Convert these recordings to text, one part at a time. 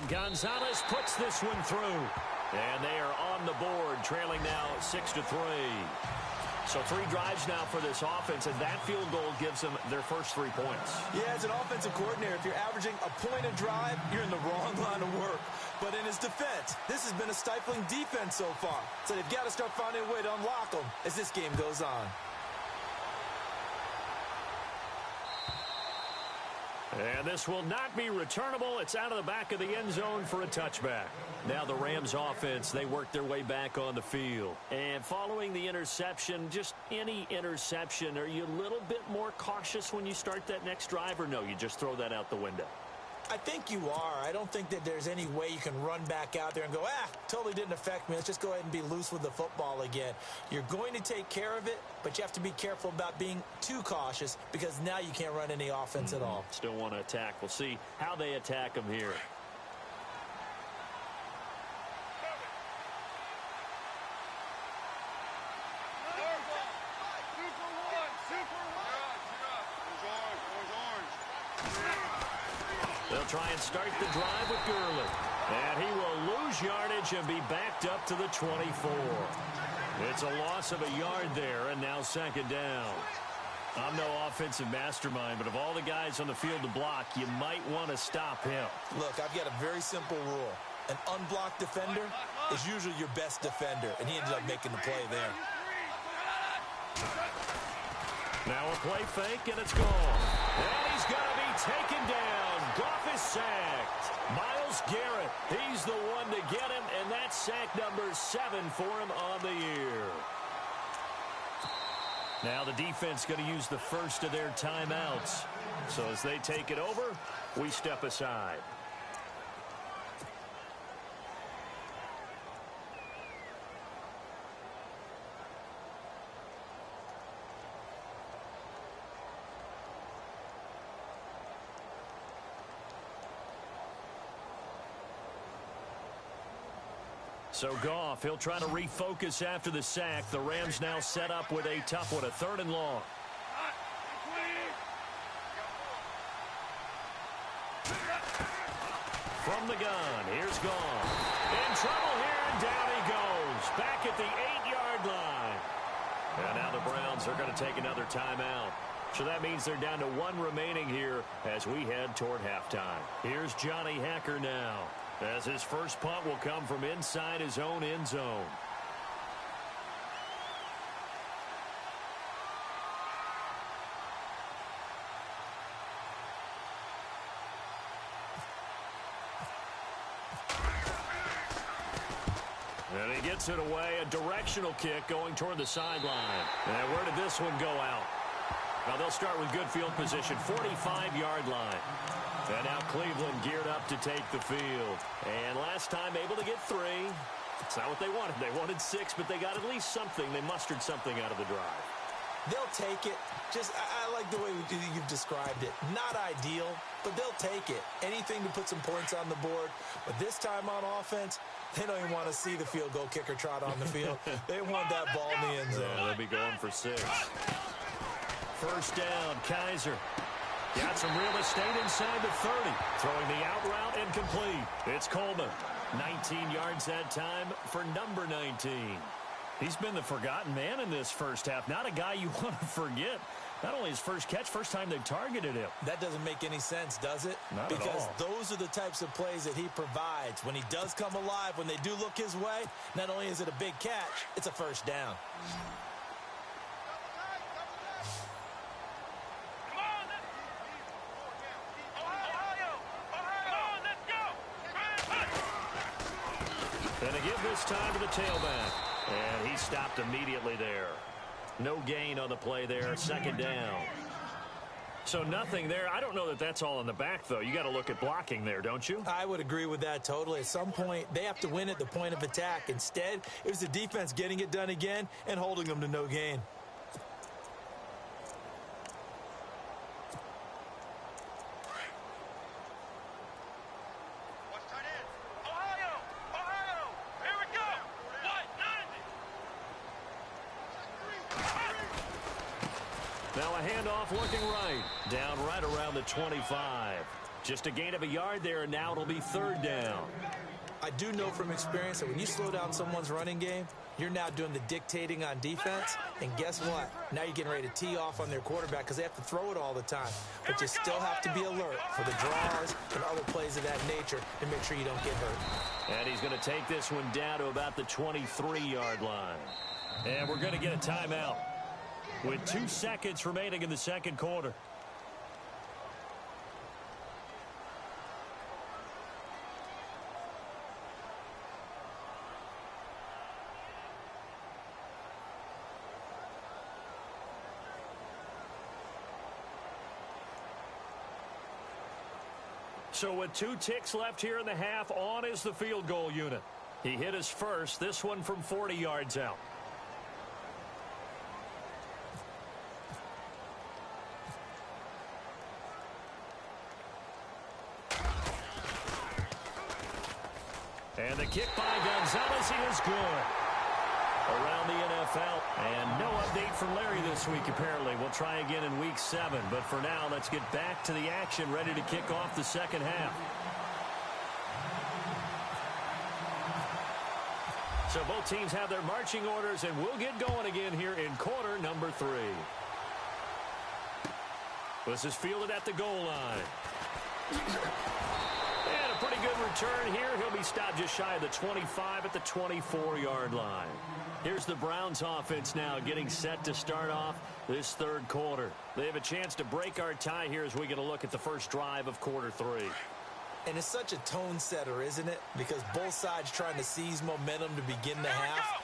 And Gonzalez puts this one through. And they are on the board, trailing now 6-3. So 3 drives now for this offense, and that field goal gives them their first 3 points. Yeah, as an offensive coordinator, if you're averaging a point a drive, you're in the wrong line of work. But in his defense, this has been a stifling defense so far. So they've got to start finding a way to unlock them as this game goes on. And this will not be returnable. It's out of the back of the end zone for a touchback. Now the Rams offense, they work their way back on the field. And following the interception, just any interception, are you a little bit more cautious when you start that next drive, or no, you just throw that out the window? I think you are. I don't think that there's any way you can run back out there and go, totally didn't affect me. Let's just go ahead and be loose with the football again. You're going to take care of it, but you have to be careful about being too cautious because now you can't run any offense at all. Still want to attack. We'll see how they attack them here. They'll try and start the drive with Gurley. And he will lose yardage and be backed up to the 24. It's a loss of a yard there, and now second down. I'm no offensive mastermind, but of all the guys on the field to block, you might want to stop him. Look, I've got a very simple rule. An unblocked defender is usually your best defender, and he ended up making the play there. Now a play fake, and it's gone. And he's going to be taken down. Goff is sacked. Myles Garrett, he's the one to get him, and that's sack number 7 for him on the year. Now the defense going to use the first of their timeouts. So as they take it over, we step aside. So Goff, he'll try to refocus after the sack. The Rams now set up with a tough one, a 3rd and long. From the gun, here's Goff. In trouble here, and down he goes. Back at the 8-yard line. And now the Browns are going to take another timeout. So that means they're down to 1 remaining here as we head toward halftime. Here's Johnny Hacker now, as his first punt will come from inside his own end zone. And he gets it away, a directional kick going toward the sideline. And where did this one go out? Now they'll start with good field position, 45-yard line. And now Cleveland geared up to take the field. And last time able to get 3. It's not what they wanted. They wanted 6, but they got at least something. They mustered something out of the drive. They'll take it. I like the way you've described it. Not ideal, but they'll take it. Anything to put some points on the board. But this time on offense, they don't even want to see the field goal kicker trot on the field. They want that ball in the end zone. Yeah, they'll be going for 6. First down, Kaiser. Got some real estate inside the 30. Throwing the out route incomplete. It's Coleman. 19 yards that time for number 19. He's been the forgotten man in this first half. Not a guy you want to forget. Not only his first catch, first time they've targeted him. That doesn't make any sense, does it? Not at all. Because those are the types of plays that he provides. When he does come alive, when they do look his way, not only is it a big catch, it's a first down. And they give this time to the tailback. And he stopped immediately there. No gain on the play there. Second down. So nothing there. I don't know that that's all in the back, though. You got to look at blocking there, don't you? I would agree with that totally. At some point, they have to win at the point of attack. Instead, it was the defense getting it done again and holding them to no gain. Now a handoff looking right. Down right around the 25. Just a gain of a yard there, and now it'll be third down. I do know from experience that when you slow down someone's running game, you're now doing the dictating on defense. And guess what? Now you're getting ready to tee off on their quarterback because they have to throw it all the time. But you still have to be alert for the draws and other plays of that nature to make sure you don't get hurt. And he's going to take this one down to about the 23-yard line. And we're going to get a timeout with 2 seconds remaining in the second quarter. So with 2 ticks left here in the half, on is the field goal unit. He hit his first, this one from 40 yards out. And the kick by Gonzalez is good. Around the NFL. And no update from Larry this week, apparently. We'll try again in week 7. But for now, let's get back to the action, ready to kick off the second half. So both teams have their marching orders, and we'll get going again here in quarter number 3. This is fielded at the goal line. And a pretty good return here. He'll be stopped just shy of the 25 at the 24-yard line. Here's the Browns offense now getting set to start off this third quarter. They have a chance to break our tie here as we get a look at the first drive of quarter 3. And it's such a tone setter, isn't it? Because both sides trying to seize momentum to begin the half.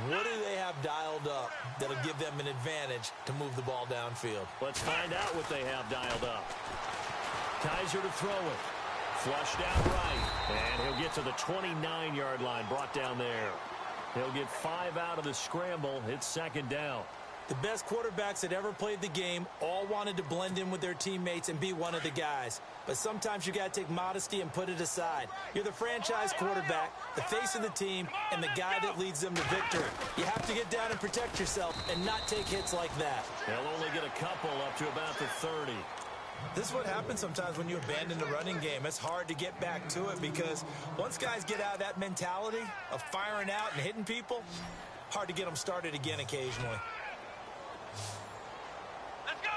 What do they have dialed up that'll give them an advantage to move the ball downfield? Let's find out what they have dialed up. Kaiser to throw it. Flushed out right. And he'll get to the 29-yard line, brought down there. He'll get 5 out of the scramble. It's second down. The best quarterbacks that ever played the game all wanted to blend in with their teammates and be one of the guys. But sometimes you got to take modesty and put it aside. You're the franchise quarterback, the face of the team, and the guy that leads them to victory. You have to get down and protect yourself and not take hits like that. They'll only get a couple up to about the 30. This is what happens sometimes when you abandon the running game. It's hard to get back to it because once guys get out of that mentality of firing out and hitting people, hard to get them started again occasionally. Let's go.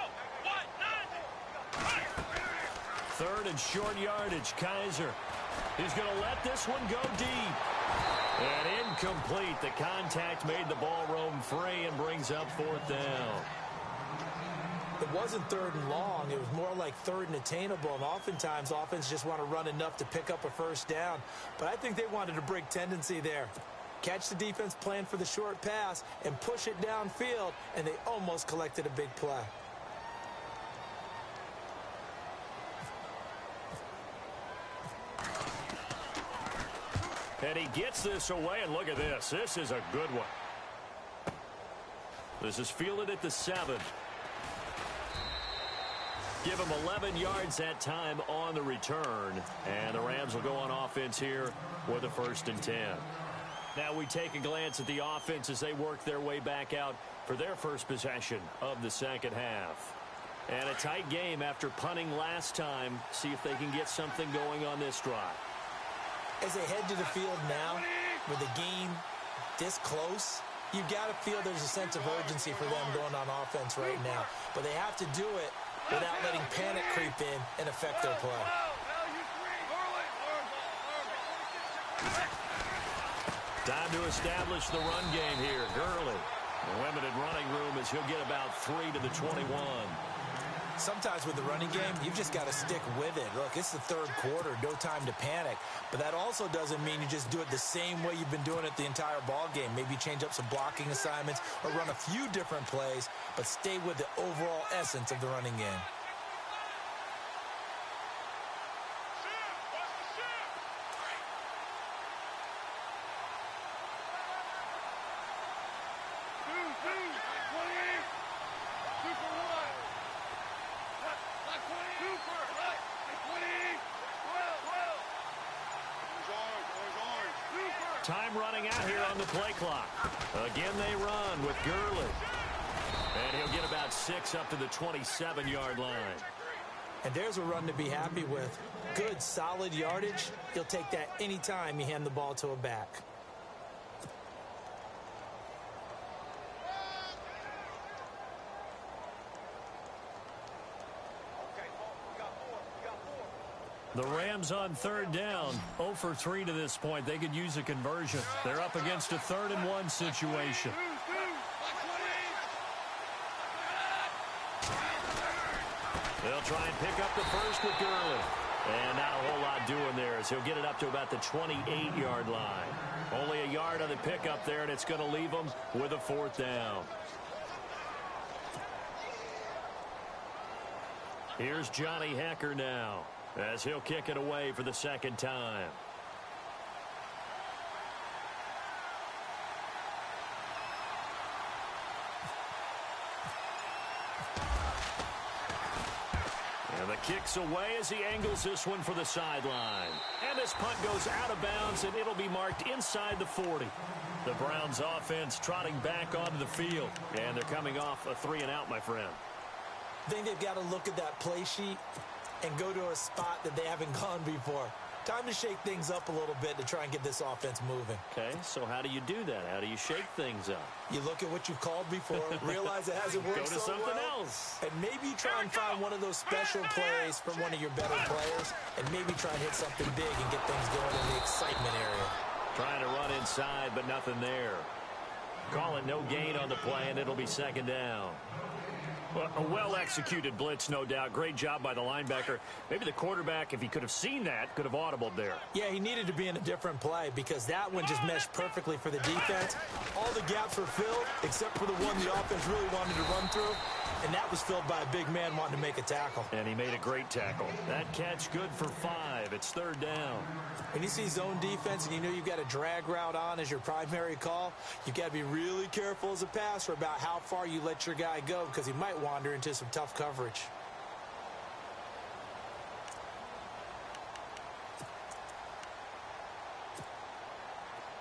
3rd and short yardage. Kaiser. He's going to let this one go deep. And incomplete. The contact made the ball roam free and brings up 4th down. It wasn't 3rd and long. It was more like 3rd and attainable. And oftentimes, offense just want to run enough to pick up a first down. But I think they wanted to break tendency there. Catch the defense plan for the short pass and push it downfield. And they almost collected a big play. And he gets this away. And look at this. This is a good one. This is fielded at the 7. Give him 11 yards that time on the return. And the Rams will go on offense here with a 1st and 10. Now we take a glance at the offense as they work their way back out for their first possession of the second half. And a tight game after punting last time. See if they can get something going on this drive. As they head to the field now, with the game this close, you've got to feel there's a sense of urgency for them going on offense right now. But they have to do it without letting panic creep in and affect their play. Time to establish the run game here. Gurley, limited running room as he'll get about 3 to the 21. Sometimes with the running game, you've just got to stick with it. Look, it's the 3rd quarter, no time to panic. But that also doesn't mean you just do it the same way you've been doing it the entire ball game. Maybe change up some blocking assignments or run a few different plays, but stay with the overall essence of the running game. Time running out here on the play clock. Again, they run with Gurley. And he'll get about 6 up to the 27-yard line. And there's a run to be happy with. Good, solid yardage. He'll take that anytime you hand the ball to a back. The Rams on third down, 0 for 3 to this point. They could use a conversion. They're up against a 3rd and 1 situation. They'll try and pick up the first with Gurley. And not a whole lot doing there as he'll get it up to about the 28-yard line. Only a yard on the pickup there, and it's going to leave them with a 4th down. Here's Johnny Hekker now, as he'll kick it away for the 2nd time. And the kick's away as he angles this one for the sideline. And this punt goes out of bounds, and it'll be marked inside the 40. The Browns offense trotting back onto the field, and they're coming off a 3-and-out, my friend. I think they've got to look at that play sheet and go to a spot that they haven't gone before. Time to shake things up a little bit to try and get this offense moving. Okay, so how do you do that? How do you shake things up? You look at what you've called before, realize it hasn't worked Go to so something well, else. and maybe try and find one of those special plays from one of your better players, and maybe try and hit something big and get things going in the excitement area. Trying to run inside, but nothing there. Call it no gain on the play, and it'll be 2nd down. Well, a well-executed blitz, no doubt. Great job by the linebacker. Maybe the quarterback, if he could have seen that, could have audibled there. Yeah, he needed to be in a different play because that one just meshed perfectly for the defense. All the gaps were filled except for the one the offense really wanted to run through, and that was filled by a big man wanting to make a tackle. And he made a great tackle. That catch good for 5. It's 3rd down. When you see zone defense and you know you've got a drag route on as your primary call, you've got to be really careful as a passer about how far you let your guy go because he might wander into some tough coverage.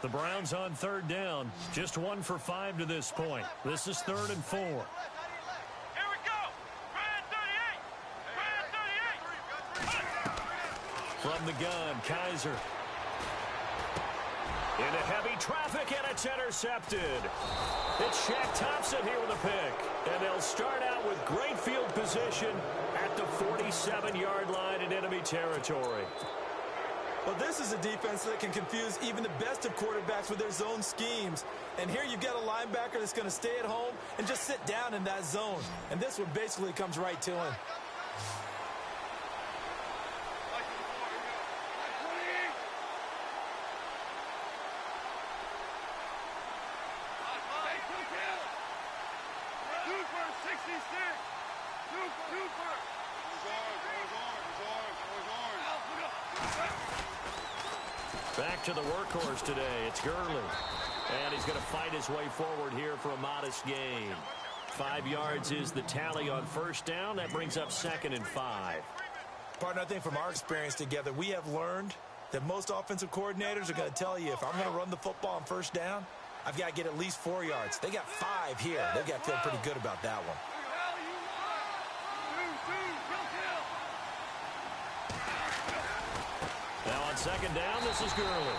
The Browns on 3rd down. Just 1 for 5 to this point. This is 3rd and 4. Here we go. Brand 38. From the gun, Kaiser. Into heavy traffic, and it's intercepted. It's Shaq Thompson here with a pick. And they'll start out with great field position at the 47-yard line in enemy territory. Well, this is a defense that can confuse even the best of quarterbacks with their zone schemes. And here you've got a linebacker that's going to stay at home and just sit down in that zone. And this one basically comes right to him. Back to the workhorse today. It's Gurley. And he's going to fight his way forward here for a modest gain. 5 yards is the tally on 1st down. That brings up 2nd and 5. Partner, I think from our experience together, we have learned that most offensive coordinators are going to tell you if I'm going to run the football on 1st down, I've got to get at least 4 yards. They got 5 here. They've got to feel pretty good about that one. Now on 2nd down, this is Gurley.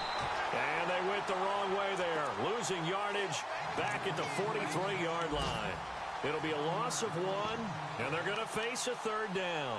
And they went the wrong way there. Losing yardage back at the 43-yard line. It'll be a loss of 1, and they're going to face a 3rd down.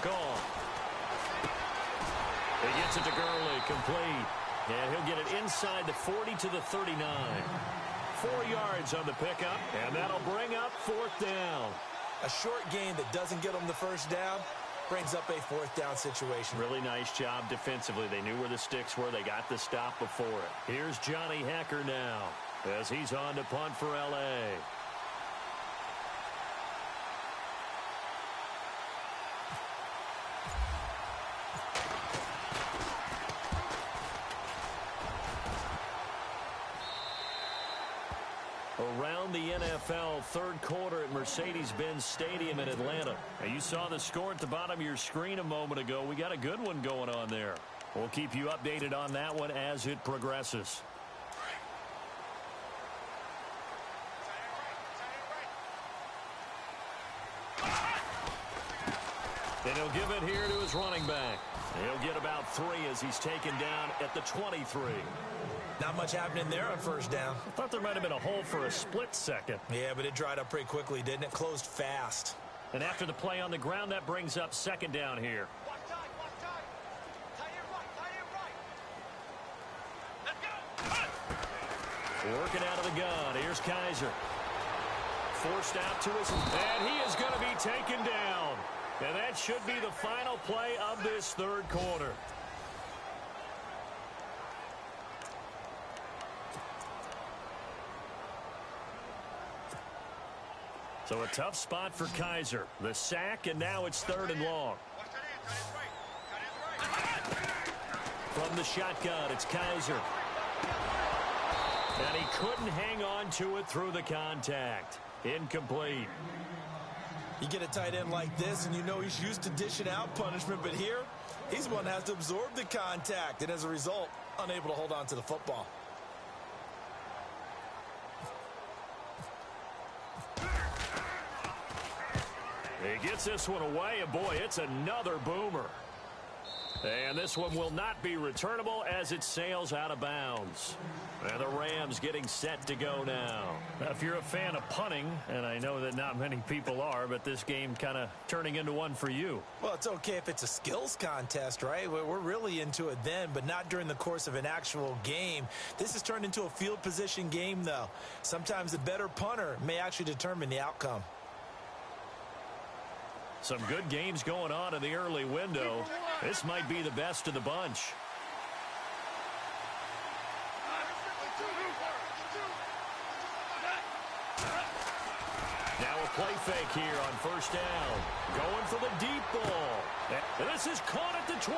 Gone. He gets it to Gurley, complete. And he'll get it inside the 40 to the 39. 4 yards on the pickup, and that'll bring up 4th down. A short gain that doesn't get them the 1st down brings up a 4th down situation. Really nice job defensively. They knew where the sticks were. They got the stop before it. Here's Johnny Hekker now. as he's on to punt for L.A. Around the NFL, third quarter at Mercedes-Benz Stadium in Atlanta. Now, you saw the score at the bottom of your screen a moment ago. We got a good one going on there. We'll keep you updated on that one as it progresses. And he'll give it here to his running back. He'll get about 3 as he's taken down at the 23. Not much happening there on first down. I thought there might have been a hole for a split second. Yeah, but it dried up pretty quickly, didn't it? Closed fast. And after the play on the ground, that brings up second down here. Watch time. Tie it right. Let's go. Working out of the gun. Here's Kaiser. Forced out to his, and he is going to be taken down. And that should be the final play of this third quarter. So a tough spot for Kaiser. The sack, and now it's third and long. From the shotgun, it's Kaiser. And he couldn't hang on to it through the contact. Incomplete. You get a tight end like this, and you know he's used to dishing out punishment, but here, he's the one that has to absorb the contact, and as a result, unable to hold on to the football. He gets this one away, and boy, it's another boomer. And this one will not be returnable as it sails out of bounds. And the Rams getting set to go now. Now, if you're a fan of punting, and I know that not many people are, but this game kind of turning into one for you. Well, it's okay if it's a skills contest, right? We're really into it then, but not during the course of an actual game. This has turned into a field position game, though. Sometimes the better punter may actually determine the outcome. Some good games going on in the early window. This might be the best of the bunch. Now a play fake here on first down. Going for the deep ball. And this is caught at the 20.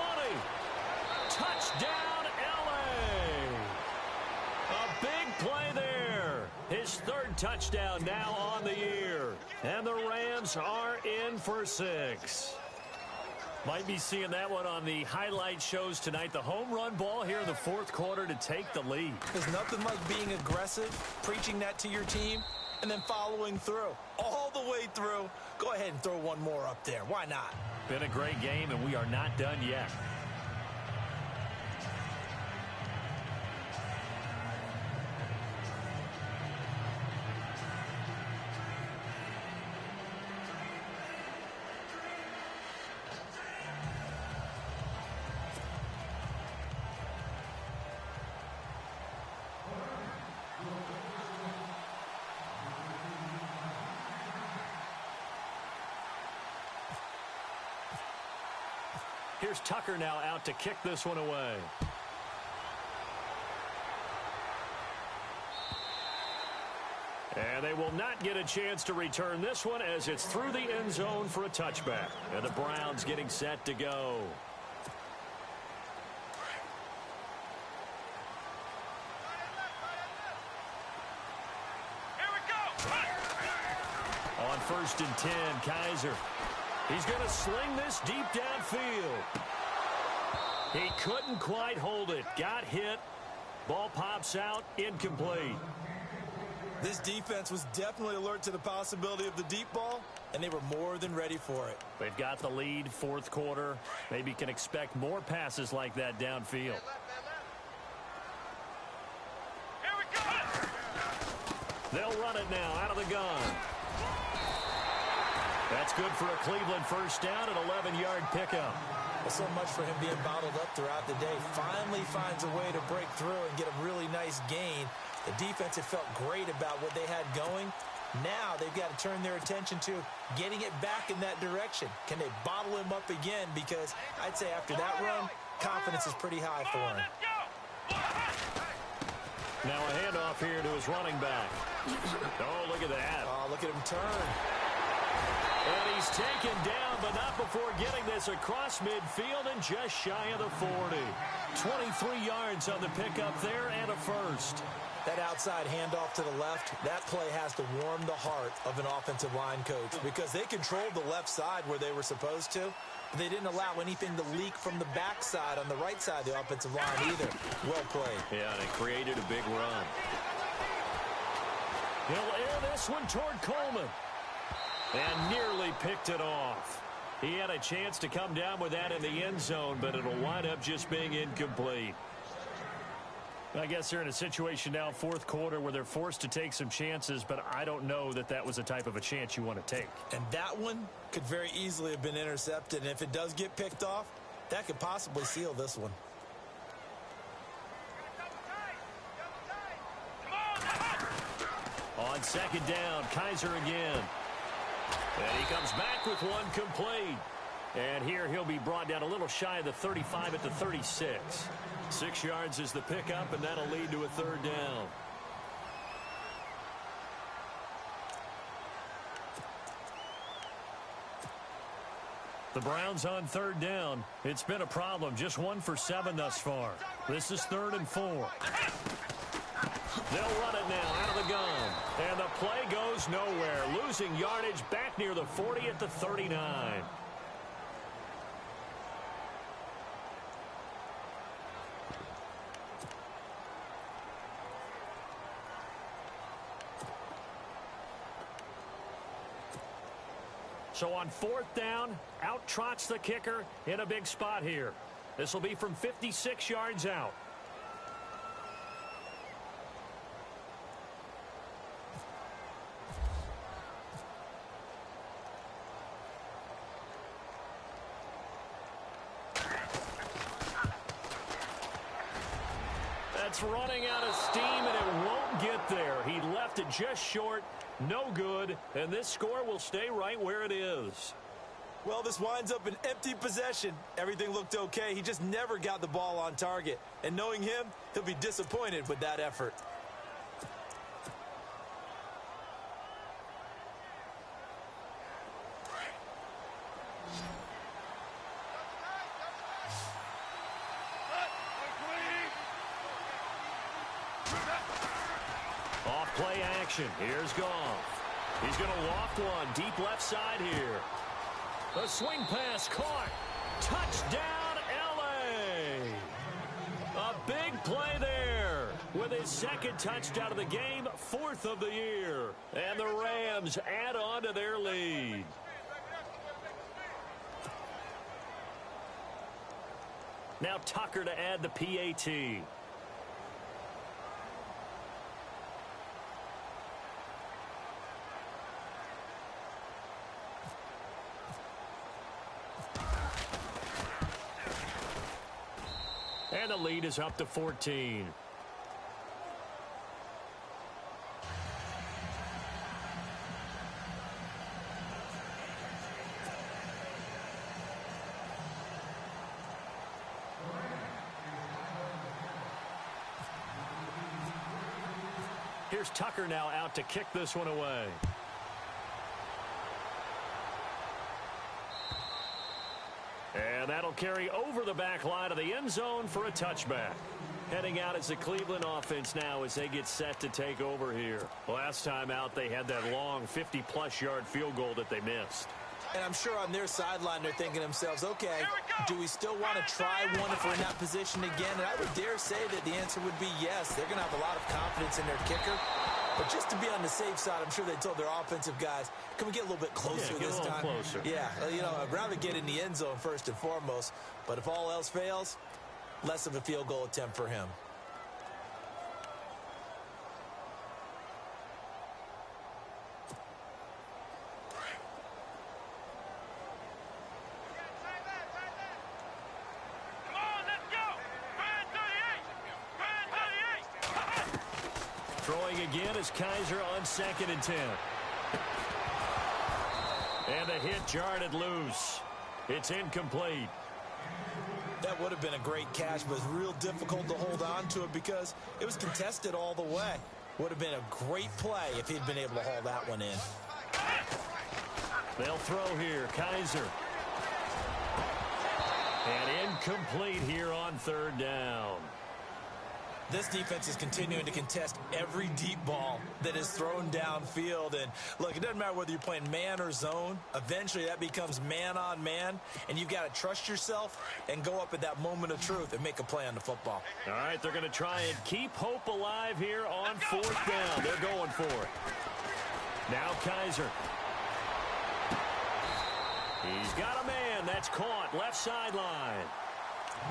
Touchdown, L.A. A big play there. His third touchdown now on the year. And the Rams are in for 6. Might be seeing that one on the highlight shows tonight. The home run ball here in the fourth quarter to take the lead. There's nothing like being aggressive, preaching that to your team, and then following through. All the way through. Go ahead and throw one more up there. Why not? Been a great game, and we are not done yet. Here's Tucker now out to kick this one away. And they will not get a chance to return this one as it's through the end zone for a touchback. And the Browns getting set to go. Here we go. On 1st and 10, Kaiser. He's going to sling this deep downfield. He couldn't quite hold it. Got hit. Ball pops out. Incomplete. This defense was definitely alert to the possibility of the deep ball, and they were more than ready for it. They've got the lead, fourth quarter. Maybe can expect more passes like that downfield. Here we go. They'll run it now out of the gun. That's good for a Cleveland first down, an 11-yard pickup. Well, so much for him being bottled up throughout the day. Finally finds a way to break through and get a really nice gain. The defense had felt great about what they had going. Now they've got to turn their attention to getting it back in that direction. Can they bottle him up again? Because I'd say after that run, confidence is pretty high for him. Let's go. Now a handoff here to his running back. Oh, look at that. Oh, look at him turn. And he's taken down, but not before getting this across midfield and just shy of the 40. 23 yards on the pickup there and a first. That outside handoff to the left, that play has to warm the heart of an offensive line coach because they controlled the left side where they were supposed to. But they didn't allow anything to leak from the backside on the right side of the offensive line either. Well played. Yeah, and it created a big run. He'll air this one toward Coleman. And nearly picked it off. He had a chance to come down with that in the end zone, but it'll wind up just being incomplete. I guess they're in a situation now, fourth quarter, where they're forced to take some chances, but I don't know that that was the type of a chance you want to take. And that one could very easily have been intercepted, and if it does get picked off, that could possibly seal this one. On second down, Kaiser again. And he comes back with one complete. And here he'll be brought down a little shy of the 35 at the 36. 6 yards is the pickup, and that'll lead to a third down. The Browns on third down. It's been a problem. Just 1 for 7 thus far. This is 3rd and 4. They'll run it now out of the gun. And the play goes nowhere. Losing yardage back near the 40 at the 39. So on 4th down, out trots the kicker in a big spot here. This will be from 56 yards out. That's running out of steam, and it won't get there. He left it just short. No good, and this score will stay right where it is. Well, this winds up an empty possession. Everything looked okay. He just never got the ball on target. And knowing him, he'll be disappointed with that effort. Off play action. Here's Goff. He's going to loft one deep left side here. The swing pass caught. Touchdown, L.A. A big play there with his second touchdown of the game, 4th of the year. And the Rams add on to their lead. Now Tucker to add the PAT. And the lead is up to 14. Here's Tucker now out to kick this one away. And that'll carry over the back line of the end zone for a touchback. Heading out is the Cleveland offense now as they get set to take over here. Last time out, they had that long 50-plus yard field goal that they missed. And I'm sure on their sideline they're thinking to themselves, okay, do we still want to try one if we're in that position again? And I would dare say that the answer would be yes. They're going to have a lot of confidence in their kicker. But just to be on the safe side, I'm sure they told their offensive guys, can we get a little bit closer this time? Closer. Yeah, you know, I'd rather get in the end zone first and foremost. But if all else fails, less of a field goal attempt for him. Throwing again is Kaiser on 2nd and 10. And the hit jarred it loose. It's incomplete. That would have been a great catch, but it's real difficult to hold on to it because it was contested all the way. Would have been a great play if he'd been able to haul that one in. They'll throw here. Kaiser. And incomplete here on third down. This defense is continuing to contest every deep ball that is thrown downfield. And, look, it doesn't matter whether you're playing man or zone. Eventually, that becomes man-on-man, and you've got to trust yourself and go up at that moment of truth and make a play on the football. All right, they're going to try and keep hope alive here on fourth down. They're going for it. Now Kaiser. He's got a man. That's caught. Left sideline.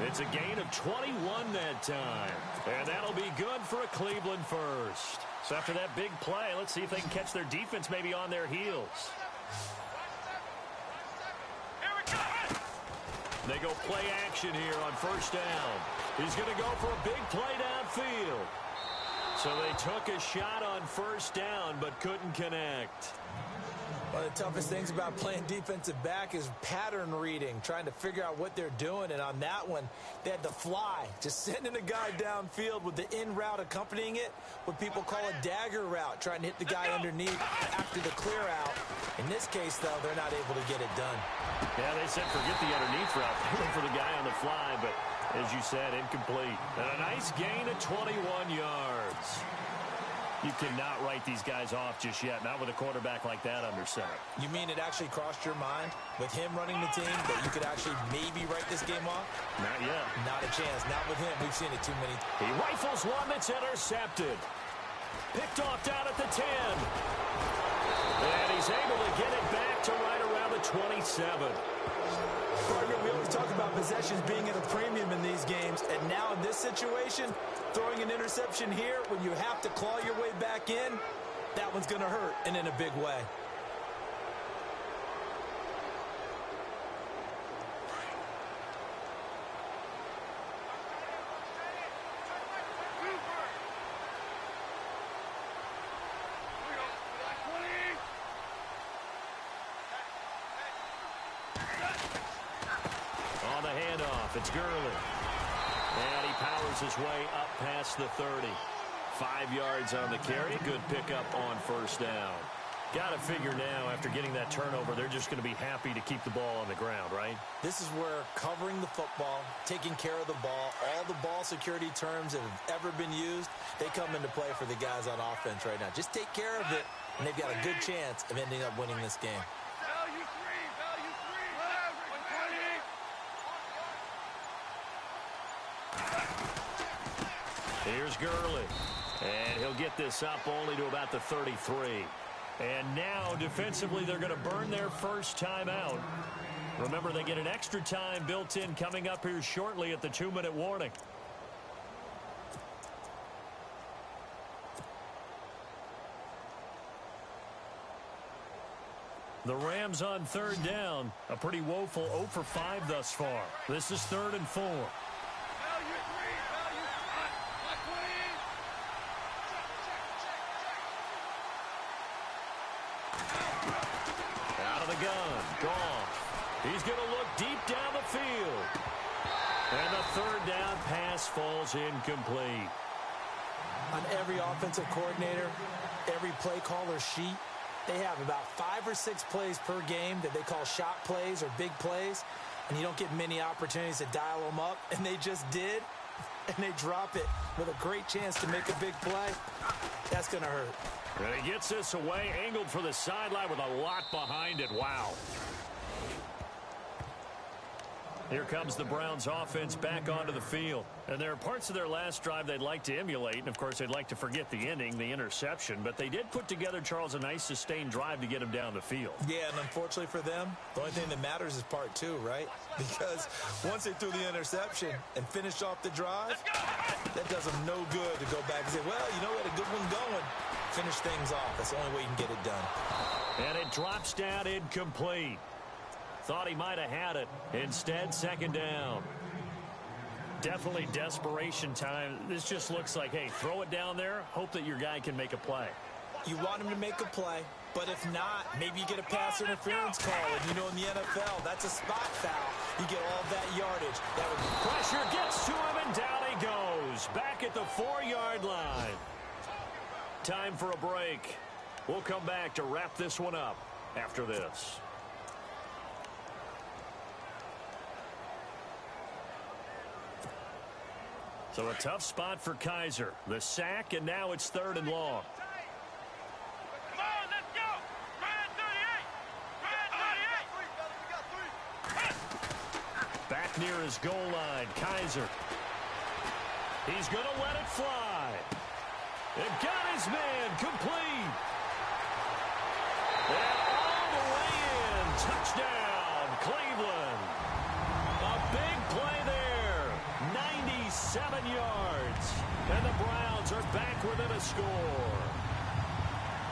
It's a gain of 21 that time. And that'll be good for a Cleveland first. So after that big play, let's see if they can catch their defense maybe on their heels. They go play action here on first down. He's going to go for a big play downfield. So they took a shot on first down but couldn't connect. One of the toughest things about playing defensive back is pattern reading, trying to figure out what they're doing. And on that one, they had to fly, just sending a guy downfield with the in route accompanying it, what people call a dagger route, trying to hit the guy underneath after the clear out. In this case, though, they're not able to get it done. Yeah, they said forget the underneath route. They went for the guy on the fly, but as you said, incomplete. And a nice gain of 21 yards. You cannot write these guys off just yet, not with a quarterback like that under center. You mean it actually crossed your mind with him running the team that you could actually maybe write this game off? Not yet. Not a chance. Not with him. We've seen it too many. He rifles one that's intercepted. Picked off down at the 10. And he's able to get it back to right around the 27. Partner, we always talk about possessions being at a premium in these games, and now in this situation, throwing an interception here when you have to claw your way back in, that one's going to hurt, and in a big way. On the handoff, it's Gurley. And he powers his way up past the 30. 5 yards on the carry. Good pickup on first down. Got to figure now, after getting that turnover, they're just going to be happy to keep the ball on the ground, right? This is where covering the football, taking care of the ball, all the ball security terms that have ever been used, they come into play for the guys on offense right now. Just take care of it, and they've got a good chance of ending up winning this game. Value three, Here's Gurley. And he'll get this up only to about the 33. And now, defensively, they're going to burn their first timeout. Remember, they get an extra time built in coming up here shortly at the 2-minute warning. The Rams on third down. A pretty woeful 0 for 5 thus far. This is 3rd and 4. Out of the gun. Goff. He's going to look deep down the field. And the third down pass falls incomplete. On every offensive coordinator, every play caller sheet, they have about 5 or 6 plays per game that they call shot plays or big plays, and you don't get many opportunities to dial them up, and they just did, and they drop it with a great chance to make a big play. That's going to hurt. And he gets this away, angled for the sideline with a lot behind it. Wow. Here comes the Browns offense back onto the field. And there are parts of their last drive they'd like to emulate. And, of course, they'd like to forget the ending, the interception. But they did put together, Charles, a nice sustained drive to get him down the field. Yeah, and unfortunately for them, the only thing that matters is part 2, right? Because once they threw the interception and finished off the drive, that does them no good to go back and say, well, you know, we had a good one going. Finish things off. That's the only way you can get it done. And it drops down incomplete. Thought he might have had it. Instead, second down. Definitely desperation time. This just looks like, hey, throw it down there, hope that your guy can make a play. You want him to make a play, but if not, maybe you get a pass interference call. And you know in the NFL, that's a spot foul. You get all that yardage. That would be pressure gets to him, and down he goes. Back at the 4-yard line. Time for a break. We'll come back to wrap this one up after this. So a tough spot for Kaiser. The sack, and now it's 3rd and long. Come on, let's go. Red 38. Back near his goal line, Kaiser. He's going to let it fly. And got his man complete. And all the way in. Touchdown, Cleveland. A big play there. 97 yards. And the Browns are back within a score.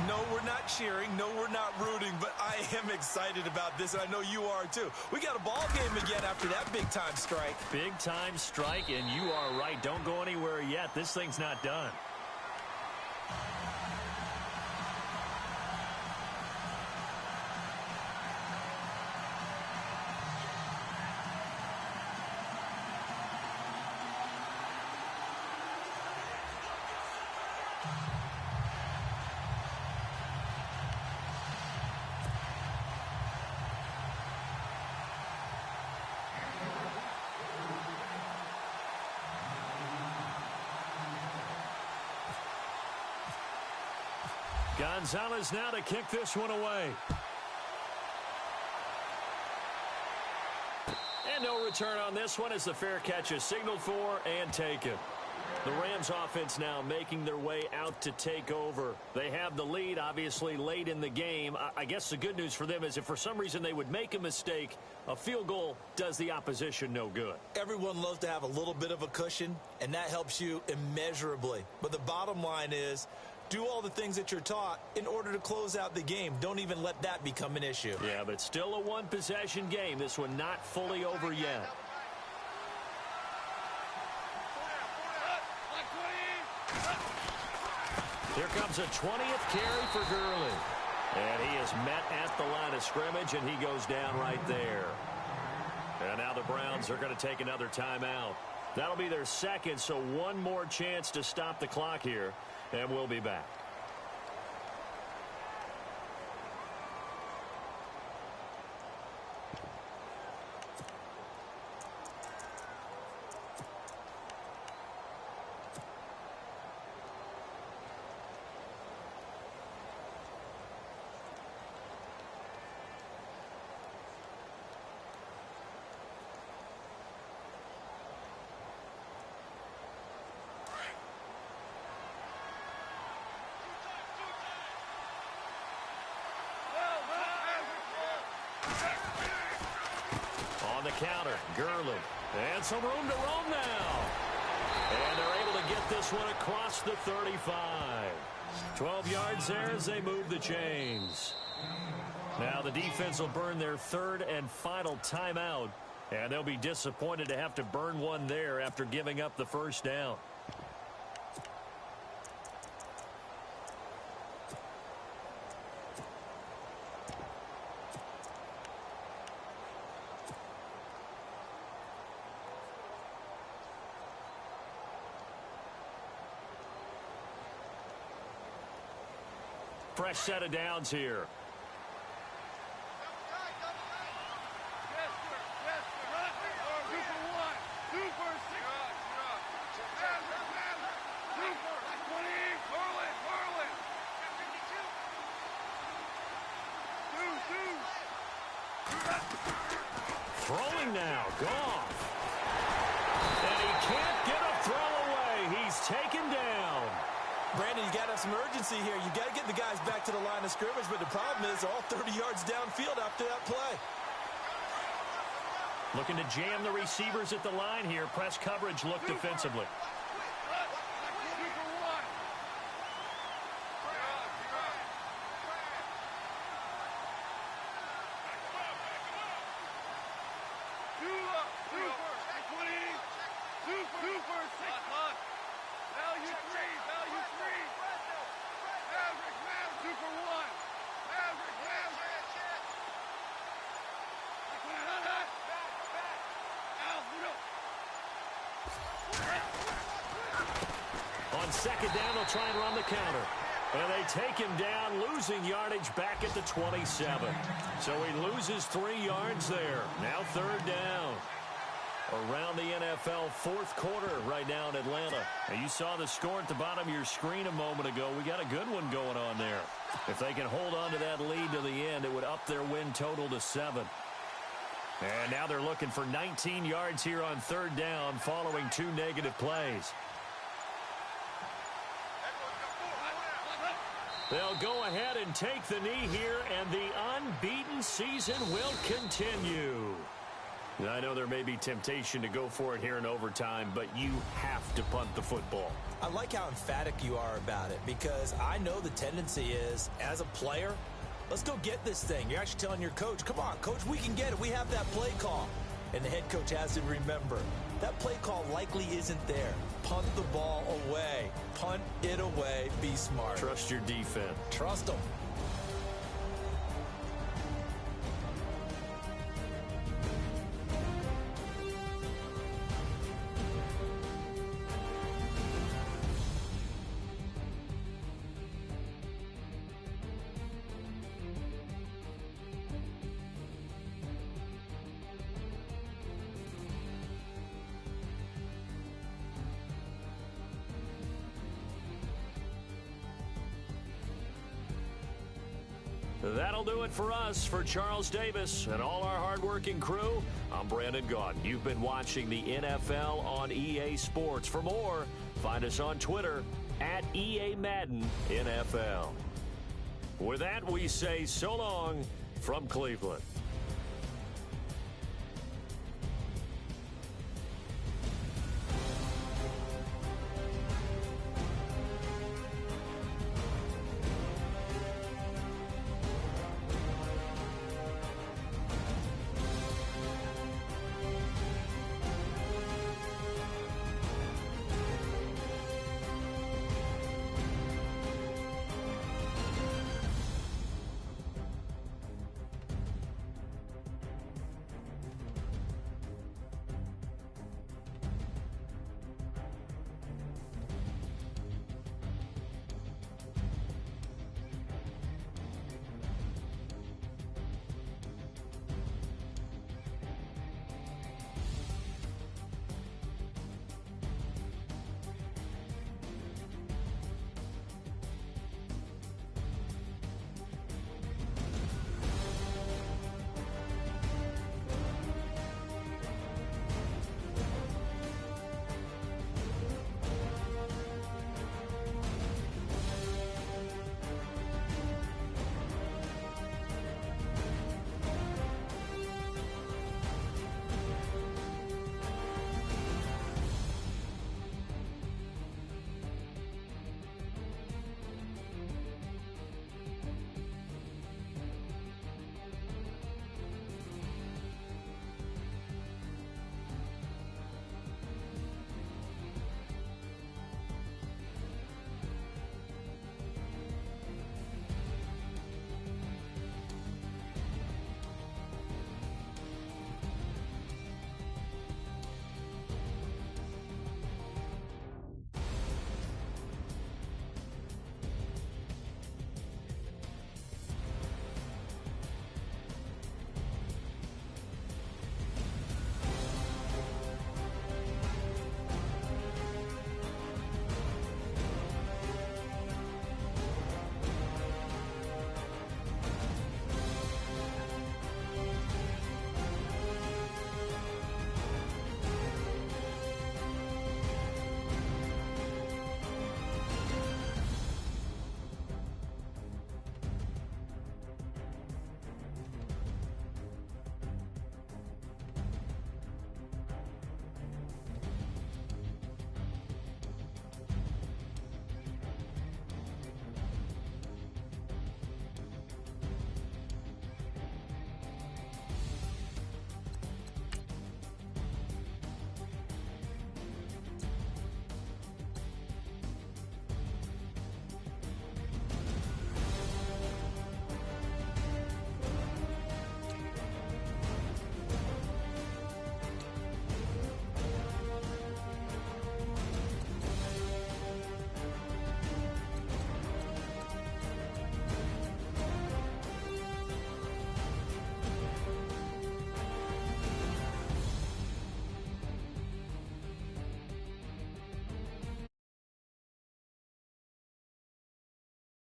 No, we're not cheering. No, we're not rooting. But I am excited about this, and I know you are too. We got a ball game again after that big-time strike. Big-time strike, and you are right. Don't go anywhere yet. This thing's not done. Gonzalez now to kick this one away. And no return on this one as the fair catch is signaled for and taken. The Rams offense now making their way out to take over. They have the lead, obviously, late in the game. I guess the good news for them is if for some reason they would make a mistake, a field goal does the opposition no good. Everyone loves to have a little bit of a cushion, and that helps you immeasurably. But the bottom line is, do all the things that you're taught in order to close out the game. Don't even let that become an issue. Yeah, but still a one-possession game. This one not fully over yet. Here comes a 20th carry for Gurley. And he is met at the line of scrimmage, and he goes down right there. And now the Browns are going to take another timeout. That'll be their second, so one more chance to stop the clock here. And we'll be back. On the counter, Gurley. And some room to roam now. And they're able to get this one across the 35. 12 yards there as they move the chains. Now the defense will burn their 3rd and final timeout. And they'll be disappointed to have to burn one there after giving up the first down. Fresh set of downs here. Throwing now, Goff. And he can't get a throw away. He's taken down. Brandon, you got to have some urgency here. You got to get the guys back to the line of scrimmage, but the problem is they're all 30 yards downfield after that play. Looking to jam the receivers at the line here. Press coverage look defensively. second down. They'll try and run the counter. And they take him down, losing yardage back at the 27. So he loses 3 yards there. Now third down. Around the NFL fourth quarter right now in Atlanta. And you saw the score at the bottom of your screen a moment ago. We got a good one going on there. If they can hold on to that lead to the end, it would up their win total to 7. And now they're looking for 19 yards here on third down following 2 negative plays. They'll go ahead and take the knee here, and the unbeaten season will continue. I know there may be temptation to go for it here in overtime, but you have to punt the football. I like how emphatic you are about it, because I know the tendency is, as a player, let's go get this thing. You're actually telling your coach, come on, coach, we can get it. We have that play call. And the head coach has to remember, that play call likely isn't there. Punt the ball away. Punt it away. Be smart. Trust your defense. Trust them. That'll do it for us. For Charles Davis and all our hardworking crew, I'm Brandon Gaudin. You've been watching the NFL on EA Sports. For more, find us on Twitter at EA Madden NFL. With that, we say so long from Cleveland.